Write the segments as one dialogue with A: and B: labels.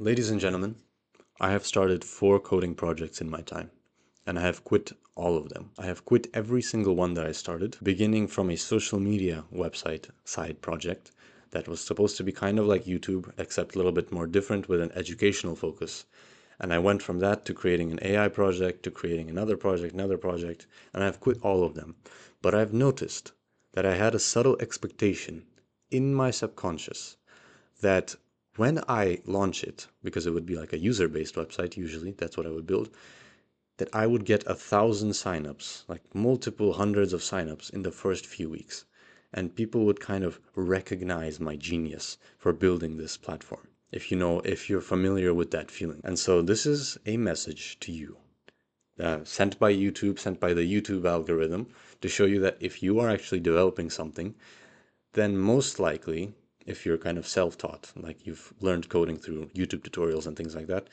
A: Ladies and gentlemen, I have started 4 coding projects in my time, and I have quit all of them. I have quit every single one that I started, beginning from a social media website side project that was supposed to be kind of like YouTube, except a little bit more different with an educational focus. And I went from that to creating an AI project, to creating another project, and I've quit all of them. But I've noticed that I had a subtle expectation in my subconscious that when I launch it, because it would be like a user-based website usually, that's what I would build, that I would get 1,000 signups, like multiple hundreds of signups in the first few weeks. And people would kind of recognize my genius for building this platform. If you're familiar with that feeling. And so this is a message to you, sent by YouTube, sent by the YouTube algorithm, to show you that if you are actually developing something, then most likely, if you're kind of self-taught, like you've learned coding through YouTube tutorials and things like that,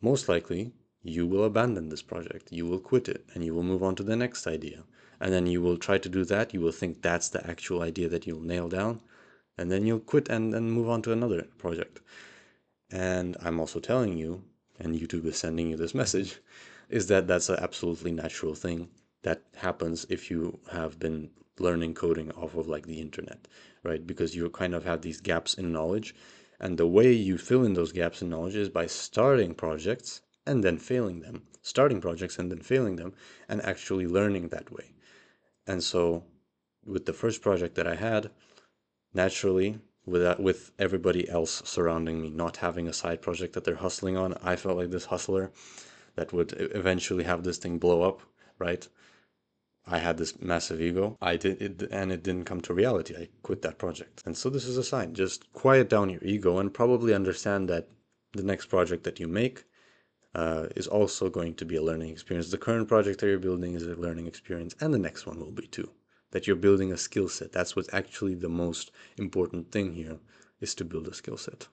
A: most likely you will abandon this project. You will quit it and you will move on to the next idea. And then you will try to do that. You will think that's the actual idea that you'll nail down. And then you'll quit and then move on to another project. And I'm also telling you, and YouTube is sending you this message, is that that's an absolutely natural thing that happens if you have been learning coding off of like the internet, right? Because you kind of have these gaps in knowledge. And the way you fill in those gaps in knowledge is by starting projects and then failing them, starting projects and then failing them, and actually learning that way. And so with the first project that I had, naturally, with everybody else surrounding me not having a side project that they're hustling on, I felt like this hustler that would eventually have this thing blow up, right? I had this massive ego. I did it, and it didn't come to reality. I quit that project. And so this is a sign. Just quiet down your ego and probably understand that the next project that you make is also going to be a learning experience. The current project that you're building is a learning experience, and the next one will be too. That you're building a skill set. That's what's actually the most important thing here, is to build a skill set.